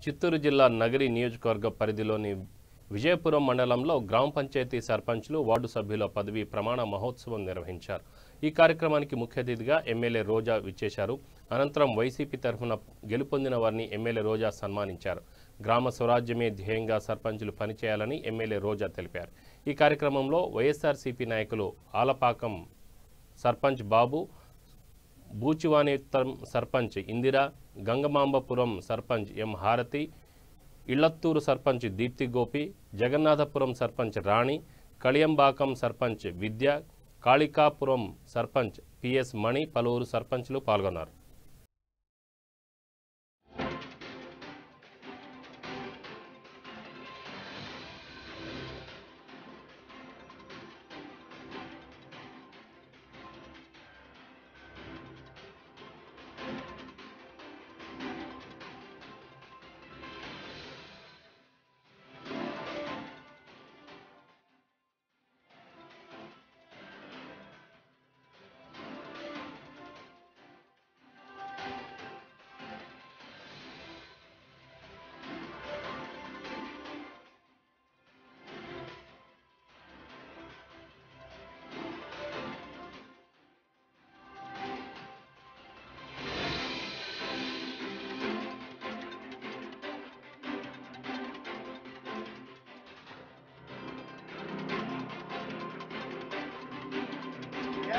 చిత్తూరు జిల్లా నగరి నియోజకవర్గ పరిధిలోని విజయపురం మండలంలో గ్రామ పంచాయతీ సర్పంచ్లు వార్డు సభ్యుల పదవి ప్రమాణ మహోత్సవం నిర్వహించారు. ఈ కార్యక్రమానికి ముఖ్య అతిథిగా ఎమ్మెల్యే రోజా విచ్చేశారు. అనంతరం వైసీపీ తరఫున గెలుపొందిన వారిని ఎమ్మెల్యే రోజా సన్మానించారు. గ్రామ స్వరాజ్యమే ధ్యేయంగా సర్పంచులు పనిచేయాలని ఎమ్మెల్యే రోజా తెలిపారు. ఈ కార్యక్రమంలో వైఎస్ఆర్సీపీ నాయకులు ఆలపాకం సర్పంచ్ బాబు, బూచివానిత్తం సర్పంచ్ ఇందిరా, గంగమాంబపురం సర్పంచ్ ఎం హారతి, ఇళ్లత్తూరు సర్పంచ్ దీప్తి గోపి, జగన్నాథపురం సర్పంచ్ రాణి, కళియంబాకం సర్పంచ్ విద్య, కాళికాపురం సర్పంచ్ పిఎస్ మణి పలువురు సర్పంచ్లు పాల్గొన్నారు.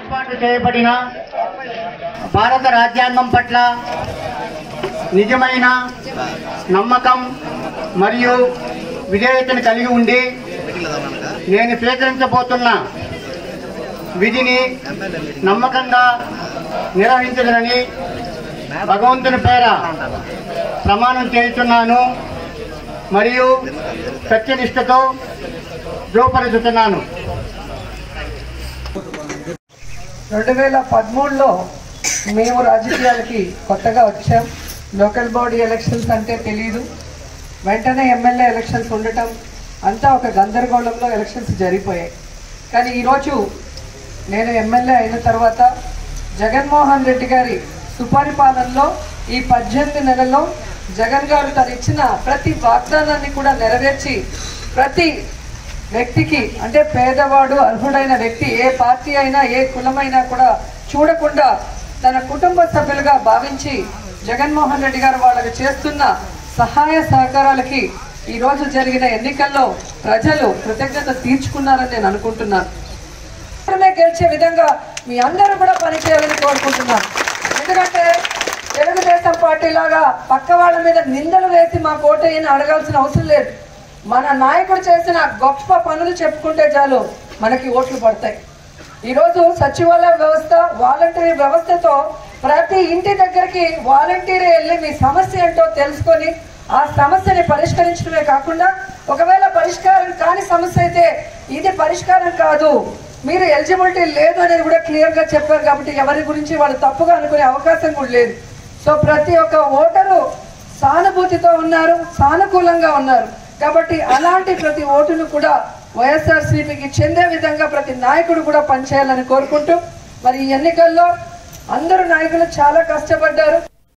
ఏర్పాటు చేయబడిన భారత రాజ్యాంగం పట్ల నిజమైన నమ్మకం మరియు విధేయతను కలిగి ఉండి నేను స్వీకరించబోతున్న విధిని నమ్మకంగా నిర్వహించదనని భగవంతుని పేర ప్రమాణం చేస్తున్నాను మరియు సత్యనిష్టతో ధృవపరుచుతున్నాను. 2013లో మేము రాజకీయాలకి కొత్తగా వచ్చాం. లోకల్ బాడీ ఎలక్షన్స్ అంటే తెలియదు. వెంటనే ఎమ్మెల్యే ఎలక్షన్స్ ఉండటం అంతా ఒక గందరగోళంలో ఎలక్షన్స్ జరిగిపోయాయి. కానీ ఈరోజు నేను ఎమ్మెల్యే అయిన తర్వాత జగన్మోహన్ రెడ్డి గారి సుపరిపాలనలో ఈ 18 నెలల్లో జగన్ గారు తను ఇచ్చిన ప్రతి వాగ్దానాన్ని కూడా నెరవేర్చి ప్రతి వ్యక్తికి అంటే పేదవాడు అర్హుడైన వ్యక్తి ఏ పార్టీ అయినా ఏ కులమైనా కూడా చూడకుండా తన కుటుంబ సభ్యులుగా భావించి జగన్మోహన్ రెడ్డి గారు వాళ్ళకి చేస్తున్న సహాయ సహకారాలకి ఈరోజు జరిగిన ఎన్నికల్లో ప్రజలు కృతజ్ఞత తీర్చుకున్నారని నేను అనుకుంటున్నాను. గెలిచే విధంగా మీ అందరూ కూడా పనిచేయాలని కోరుకుంటున్నాను. ఎందుకంటే తెలుగుదేశం పార్టీ లాగా పక్క వాళ్ళ మీద నిందలు వేసి మా కోటయ్యని అడగాల్సిన అవసరం లేదు. మన నాయకుడు చేసిన గొప్ప పనులు చెప్పుకుంటే చాలు మనకి ఓట్లు పడతాయి. ఈరోజు సచివాలయ వ్యవస్థ, వాలంటీర్ వ్యవస్థతో ప్రతి ఇంటి దగ్గరికి వాలంటీర్ వెళ్ళి మీ సమస్య ఏంటో తెలుసుకొని ఆ సమస్యని పరిష్కరించడమే కాకుండా ఒకవేళ పరిష్కారం కాని సమస్య అయితే ఇది పరిష్కారం కాదు, మీరు ఎలిజిబిలిటీ లేదు అనేది కూడా క్లియర్గా చెప్పారు. కాబట్టి ఎవరి గురించి వాళ్ళు తప్పుగా అనుకునే అవకాశం కూడా లేదు. సో ప్రతి ఒక్క ఓటరు సానుభూతితో ఉన్నారు, సానుకూలంగా ఉన్నారు. కాబట్టి అలాంటి ప్రతి ఓటును కూడా వైఎస్ఆర్సీపీకి చెందే విధంగా ప్రతి నాయకుడు కూడా పనిచేయాలని కోరుకుంటూ మరి ఈ ఎన్నికల్లో అందరూ నాయకులు చాలా కష్టపడ్డారు.